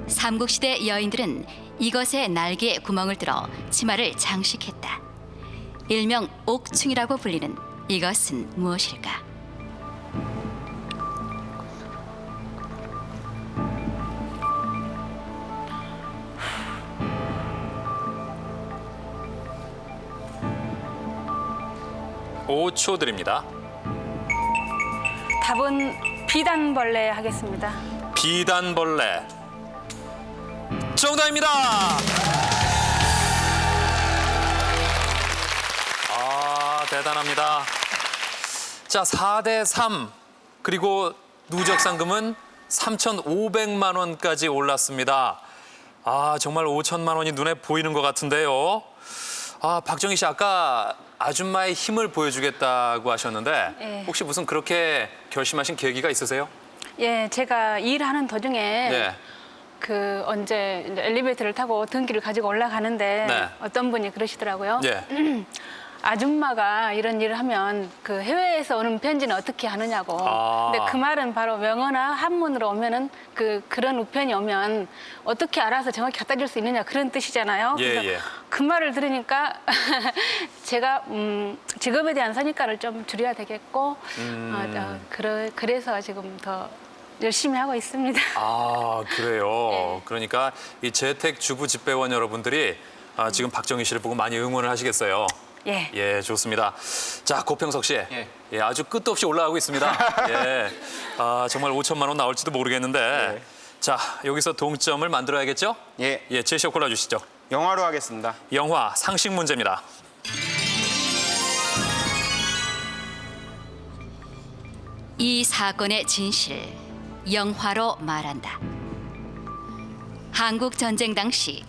삼국시대 여인들은 이것의 날개에 구멍을 뚫어 치마를 장식했다. 일명 옥충이라고 불리는 이것은 무엇일까? 오 초 드립니다. 답은 비단벌레 하겠습니다. 비단벌레. 정답입니다. 대단합니다. 자, 4대3 그리고 누적 상금은 3,500만 원까지 올랐습니다. 정말 5천만 원이 눈에 보이는 것 같은데요. 박정희 씨 아까 아줌마의 힘을 보여주겠다고 하셨는데 예. 혹시 무슨 그렇게 결심하신 계기가 있으세요? 예, 제가 일하는 도중에 네. 그 언제 이제 엘리베이터를 타고 등기를 가지고 올라가는데 네. 어떤 분이 그러시더라고요. 예. 아줌마가 이런 일을 하면 그 해외에서 오는 편지는 어떻게 하느냐고. 근데 그 말은 바로 명어나 한문으로 오면은 그런 우편이 오면 어떻게 알아서 정확히 갖다 줄 수 있느냐 그런 뜻이잖아요. 예, 그래서 예. 그 말을 들으니까 제가 직업에 대한 선입관을 좀 줄여야 되겠고 그래서 지금 더 열심히 하고 있습니다. 그래요. 네. 그러니까 이 재택 주부 집배원 여러분들이 지금 박정희 씨를 보고 많이 응원을 하시겠어요. 예. 예, 좋습니다. 자, 고평석 씨. 예. 아주 끝도 없이 올라가고 있습니다. 예. 정말 5천만 원 나올지도 모르겠는데. 네. 자, 여기서 동점을 만들어야겠죠? 예. 예, 제시어 골라주시죠. 영화로 하겠습니다. 영화 상식 문제입니다. 이 사건의 진실, 영화로 말한다. 한국 전쟁 당시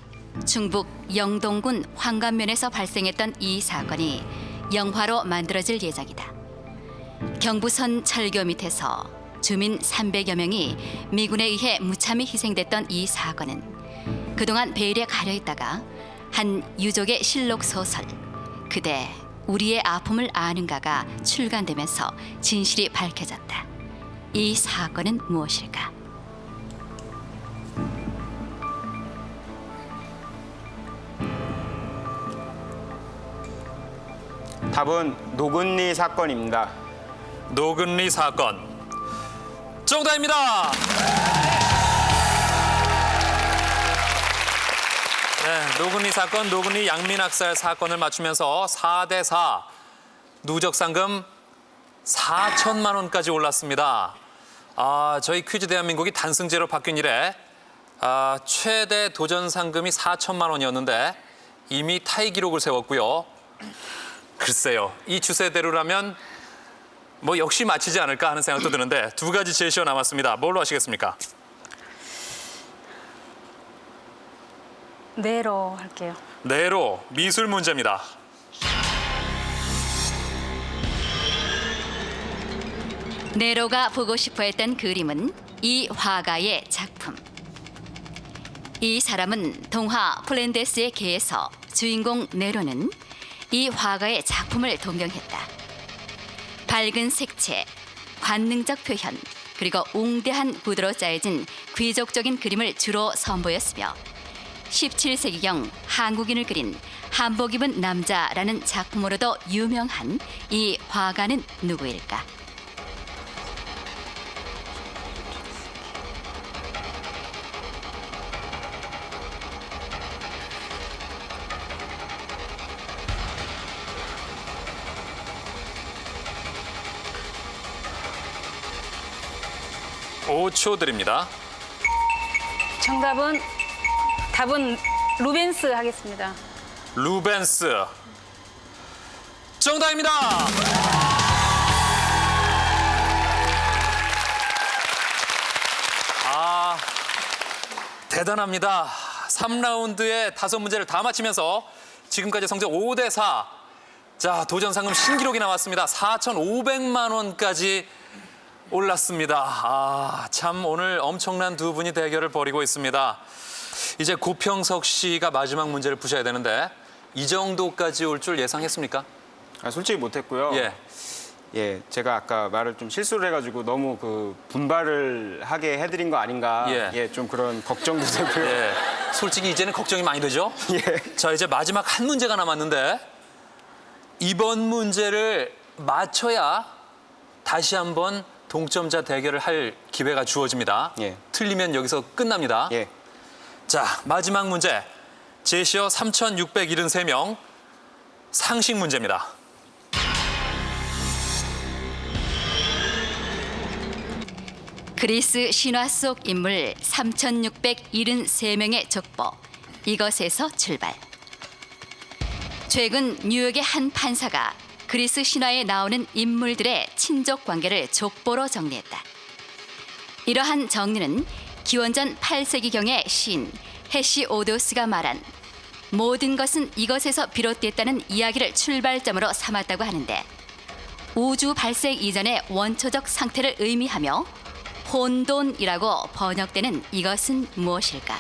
충북 영동군 황감면에서 발생했던 이 사건이 영화로 만들어질 예정이다. 경부선 철교 밑에서 주민 300여 명이 미군에 의해 무참히 희생됐던 이 사건은 그동안 베일에 가려 있다가 한 유족의 실록 소설 그대 우리의 아픔을 아는가가 출간되면서 진실이 밝혀졌다. 이 사건은 무엇일까? 답은 노근리 사건입니다. 노근리 사건. 정답입니다. 네, 노근리 사건, 노근리 양민학살 사건을 맞추면서 4대4 누적 상금 4천만 원까지 올랐습니다. 저희 퀴즈 대한민국이 단승제로 바뀐 이래 최대 도전 상금이 4천만 원이었는데 이미 타이 기록을 세웠고요. 글쎄요, 이 추세대로라면 뭐 역시 맞히지 않을까 하는 생각도 드는데 두 가지 제시어 남았습니다. 뭘로 하시겠습니까? 네로 할게요. 네로 미술 문제입니다. 네로가 보고 싶어 했던 그림은 이 화가의 작품. 이 사람은 동화 플랜데스의 개에서 주인공 네로는 이 화가의 작품을 동경했다. 밝은 색채, 관능적 표현, 그리고 웅대한 구도로 짜여진 귀족적인 그림을 주로 선보였으며 17세기경 한국인을 그린 한복 입은 남자라는 작품으로도 유명한 이 화가는 누구일까? 오 초 드립니다. 답은 루벤스 하겠습니다. 루벤스. 정답입니다. 대단합니다. 3라운드에 5문제를 다 맞히면서 지금까지 성적 5대4. 자, 도전 상금 신기록이 나왔습니다. 4,500만 원까지 올랐습니다. 참 오늘 엄청난 두 분이 대결을 벌이고 있습니다. 이제 고평석 씨가 마지막 문제를 푸셔야 되는데 이 정도까지 올 줄 예상했습니까? 솔직히 못했고요. 예. 제가 아까 말을 좀 실수를 해가지고 너무 분발을 하게 해드린 거 아닌가. 예. 좀 그런 걱정도 되고요. 예. 솔직히 이제는 걱정이 많이 되죠? 예. 자, 이제 마지막 한 문제가 남았는데 이번 문제를 맞춰야 다시 한번 동점자 대결을 할 기회가 주어집니다. 예. 틀리면 여기서 끝납니다. 예. 자, 마지막 문제. 제시어 3,673명 상식 문제입니다. 그리스 신화 속 인물 3,673명의 족보. 이것에서 출발. 최근 뉴욕의 한 판사가 그리스 신화에 나오는 인물들의 친족 관계를 족보로 정리했다. 이러한 정리는 기원전 8세기경의 시인 헤시오도스가 말한 모든 것은 이것에서 비롯됐다는 이야기를 출발점으로 삼았다고 하는데 우주 발생 이전의 원초적 상태를 의미하며 혼돈이라고 번역되는 이것은 무엇일까?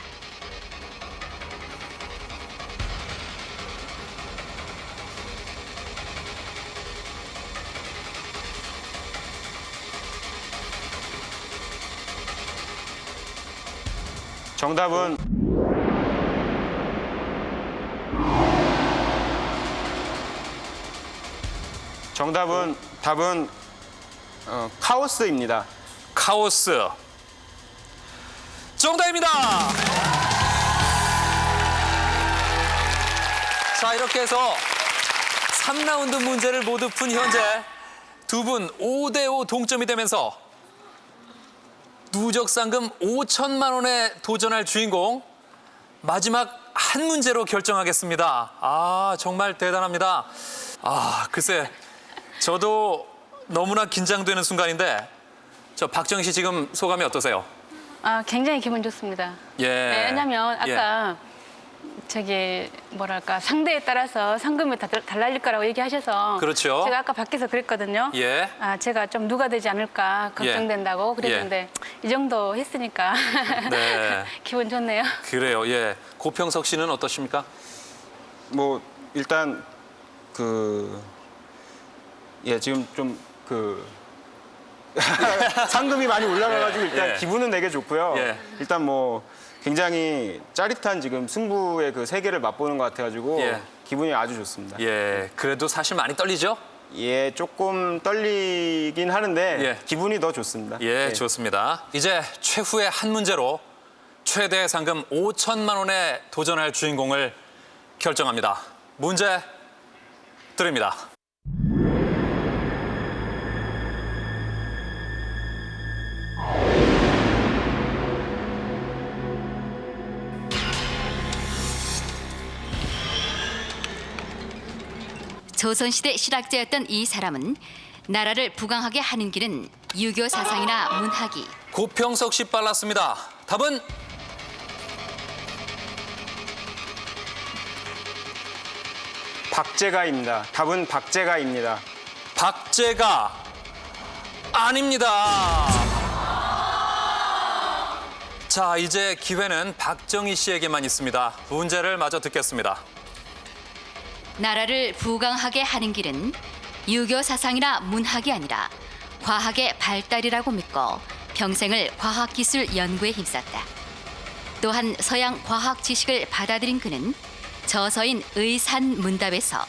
답은 카오스입니다. 카오스. 정답입니다. 자, 이렇게 해서 3라운드 문제를 모두 푼 현재 두 분 5대5 동점이 되면서 누적 상금 5천만 원에 도전할 주인공 마지막 한 문제로 결정하겠습니다. 정말 대단합니다. 글쎄 저도 너무나 긴장되는 순간인데 저 박정희 씨 지금 소감이 어떠세요? 굉장히 기분 좋습니다. 예. 네, 왜냐면 아까 상대에 따라서 상금이 다 달라질 거라고 얘기하셔서 그렇죠. 제가 아까 밖에서 그랬거든요. 예. 제가 좀 누가 되지 않을까 걱정된다고 그랬는데 이 정도 했으니까 네. 기분 좋네요. 그래요. 예. 고평석 씨는 어떠십니까? 일단 예, 지금 좀 그 상금이 많이 올라가가지고 일단 예. 기분은 되게 좋고요. 예. 일단 뭐 굉장히 짜릿한 지금 승부의 그 세계를 맛보는 것 같아가지고 예. 기분이 아주 좋습니다. 예, 그래도 사실 많이 떨리죠? 예, 조금 떨리긴 하는데 예. 기분이 더 좋습니다. 예, 좋습니다. 이제 최후의 한 문제로 최대 상금 5천만 원에 도전할 주인공을 결정합니다. 문제 드립니다. 조선시대 실학자였던 이 사람은 나라를 부강하게 하는 길은 유교 사상이나 문학이 고평석 씨 빨랐습니다. 답은 박제가입니다. 답은 박제가입니다. 박제가 아닙니다. 자, 이제 기회는 박정희 씨에게만 있습니다. 문제를 마저 듣겠습니다. 나라를 부강하게 하는 길은 유교 사상이나 문학이 아니라 과학의 발달이라고 믿고 평생을 과학기술 연구에 힘썼다. 또한 서양 과학 지식을 받아들인 그는 저서인 의산문답에서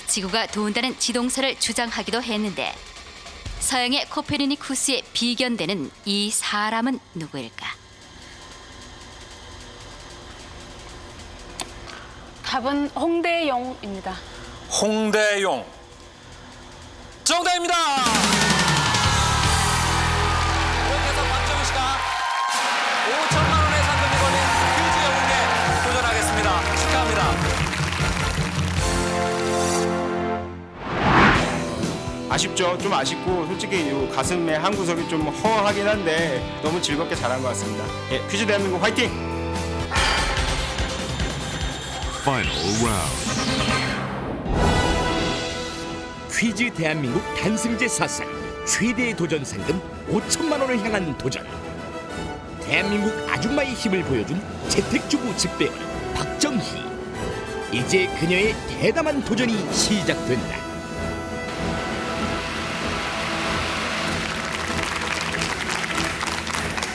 지구가 돈다는 지동설을 주장하기도 했는데 서양의 코페르니쿠스에 비견되는 이 사람은 누구일까? 답은 홍대용입니다. 홍대용. 정답입니다. 그래서 박정희 씨가 5천만 원의 상금이 걸린 퀴즈 영웅에 도전하겠습니다. 축하합니다. 아쉽죠. 좀 아쉽고 솔직히 요 가슴에 한 구석이 좀 허하긴 한데 너무 즐겁게 잘한 것 같습니다. 예, 퀴즈 대한민국 화이팅! Final round. 퀴즈 대한민국 탄생제 사상 최대의 도전 상금 5천만 원을 향한 도전. 대한민국 아줌마의 힘을 보여준 재택주부 집배원 박정희. 이제 그녀의 대담한 도전이 시작된다.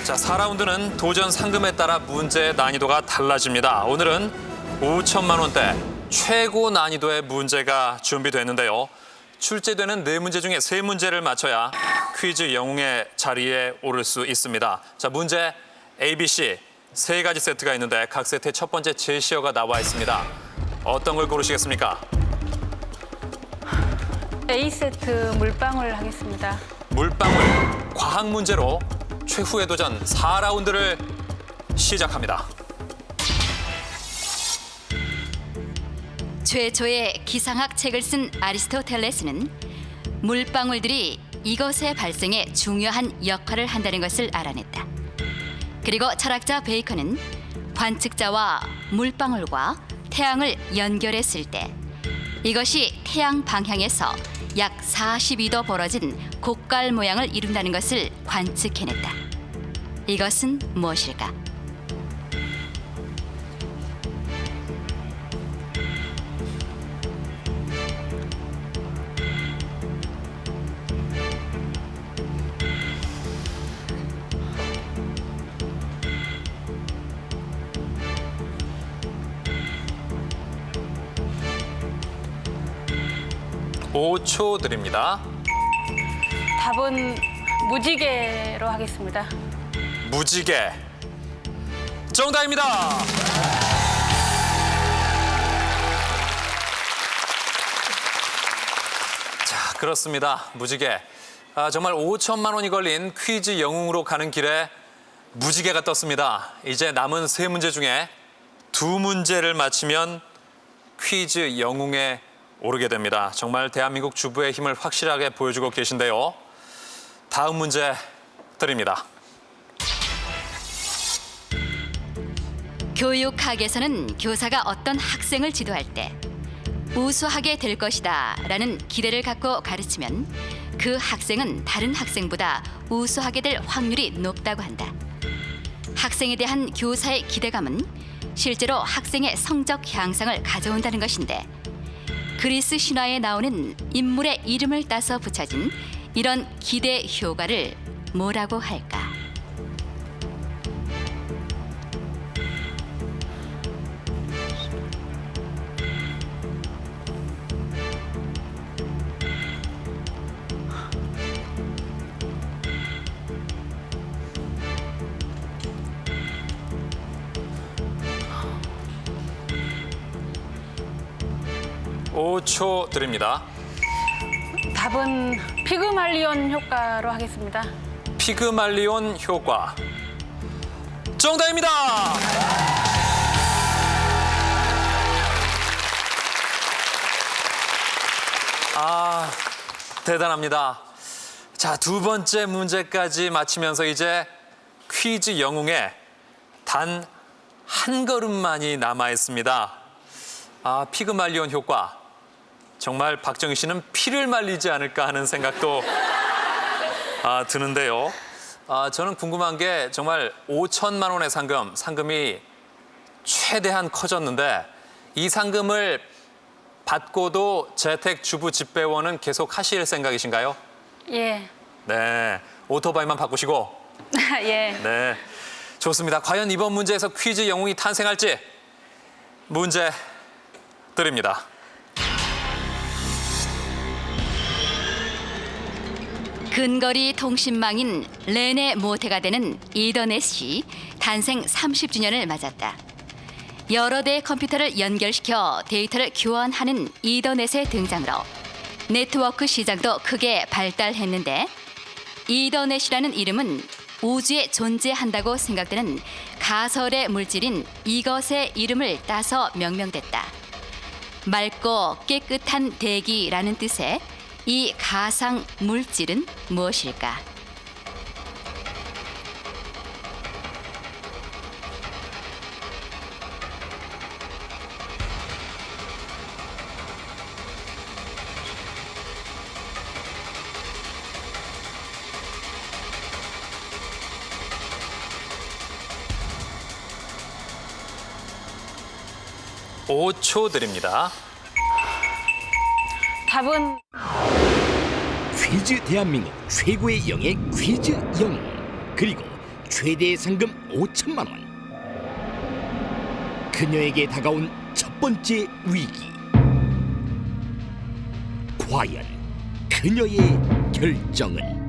자, 4라운드는 도전 상금에 따라 문제의 난이도가 달라집니다. 오늘은 5천만 원대 최고 난이도의 문제가 준비됐는데요. 출제되는 4문제 중에 3문제를 맞춰야 퀴즈 영웅의 자리에 오를 수 있습니다. 자, 문제 A, B, C 3가지 세트가 있는데 각 세트의 첫 번째 제시어가 나와 있습니다. 어떤 걸 고르시겠습니까? A세트 물방울 하겠습니다. 물방울 과학 문제로 최후의 도전 4라운드를 시작합니다. 최초의 기상학 책을 쓴 아리스토텔레스는 물방울들이 이것의 발생에 중요한 역할을 한다는 것을 알아냈다. 그리고 철학자 베이컨은 관측자와 물방울과 태양을 연결했을 때 이것이 태양 방향에서 약 42도 벌어진 곡갈 모양을 이룬다는 것을 관측해냈다. 이것은 무엇일까? (5초) 드립니다. 답은 무지개로 하겠습니다. 무지개. 정답입니다. 자, 그렇습니다. 무지개. 정말 5천만 원이 걸린 퀴즈 영웅으로 가는 길에 무지개가 떴습니다. 이제 남은 3문제 중에 2문제를 맞히면 퀴즈 영웅에 오르게 됩니다. 정말 대한민국 주부의 힘을 확실하게 보여주고 계신데요. 다음 문제 드립니다. 교육학에서는 교사가 어떤 학생을 지도할 때 우수하게 될 것이다 라는 기대를 갖고 가르치면 그 학생은 다른 학생보다 우수하게 될 확률이 높다고 한다. 학생에 대한 교사의 기대감은 실제로 학생의 성적 향상을 가져온다는 것인데 그리스 신화에 나오는 인물의 이름을 따서 붙여진 이런 기대 효과를 뭐라고 할까? 오 초 드립니다. 답은 피그말리온 효과로 하겠습니다. 피그말리온 효과. 정답입니다. 아, 대단합니다. 자, 두 번째 문제까지 마치면서 이제 퀴즈 영웅에 단 한 걸음만이 남아 있습니다. 아, 피그말리온 효과. 정말 박정희 씨는 피를 말리지 않을까 하는 생각도 드는데요. 저는 궁금한 게 정말 5천만 원의 상금이 최대한 커졌는데 이 상금을 받고도 재택 주부 집배원은 계속 하실 생각이신가요? 예. 네, 오토바이만 바꾸시고. 예. 네, 좋습니다. 과연 이번 문제에서 퀴즈 영웅이 탄생할지 문제 드립니다. 근거리 통신망인 렌의 모태가 되는 이더넷이 탄생 30주년을 맞았다. 여러 대의 컴퓨터를 연결시켜 데이터를 교환하는 이더넷의 등장으로 네트워크 시장도 크게 발달했는데 이더넷이라는 이름은 우주에 존재한다고 생각되는 가설의 물질인 이것의 이름을 따서 명명됐다. 맑고 깨끗한 대기라는 뜻의 이 가상 물질은 무엇일까? 오 초 드립니다. 답은 퀴즈 대한민국 최고의 영예 퀴즈 영웅 그리고 최대의 상금 5천만 원. 그녀에게 다가온 첫 번째 위기. 과연 그녀의 결정은?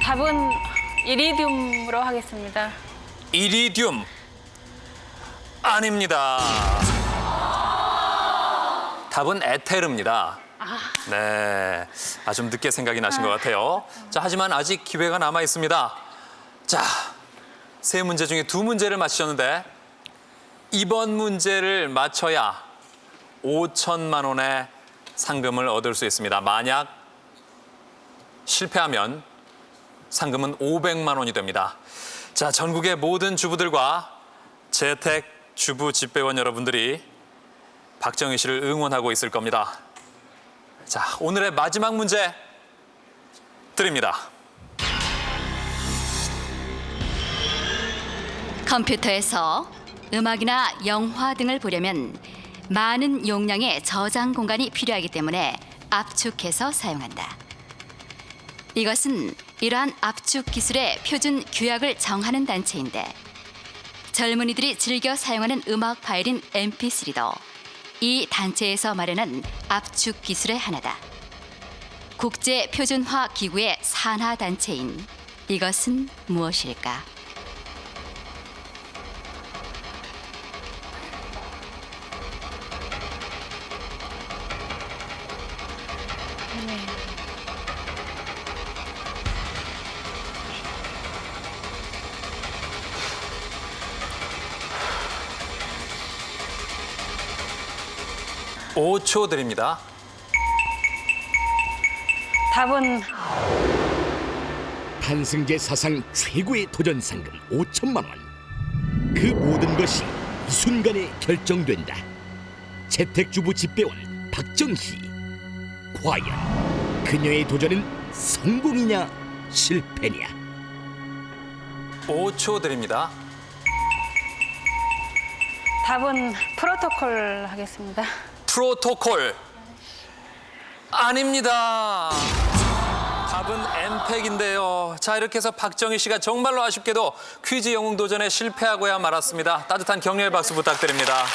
답은 이리듐으로 하겠습니다. 이리듐 아닙니다. 답은 에테르입니다. 네, 좀 늦게 생각이 나신 것 같아요. 자, 하지만 아직 기회가 남아 있습니다. 자, 세 문제 중에 두 문제를 맞히셨는데 이번 문제를 맞춰야 5천만 원의 상금을 얻을 수 있습니다. 만약 실패하면 상금은 500만 원이 됩니다. 자, 전국의 모든 주부들과 재택 주부 집배원 여러분들이 박정희 씨를 응원하고 있을 겁니다. 자, 오늘의 마지막 문제 드립니다. 컴퓨터에서 음악이나 영화 등을 보려면 많은 용량의 저장 공간이 필요하기 때문에 압축해서 사용한다. 이것은 이러한 압축 기술의 표준 규약을 정하는 단체인데 젊은이들이 즐겨 사용하는 음악 파일인 MP3도 이 단체에서 마련한 압축 기술의 하나다. 국제 표준화 기구의 산하 단체인 이것은 무엇일까? 오 초 드립니다. 답은 탄생제 사상 최고의 도전 상금 5천만 원. 그 모든 것이 이 순간에 결정된다. 재택주부 집배원 박정희. 과연 그녀의 도전은 성공이냐 실패냐? 5초 드립니다. 답은 프로토콜 하겠습니다. 프로토콜 아닙니다. 답은 엠팩인데요. 자, 이렇게 해서 박정희 씨가 정말로 아쉽게도 퀴즈 영웅 도전에 실패하고야 말았습니다. 따뜻한 격려의 박수 부탁드립니다.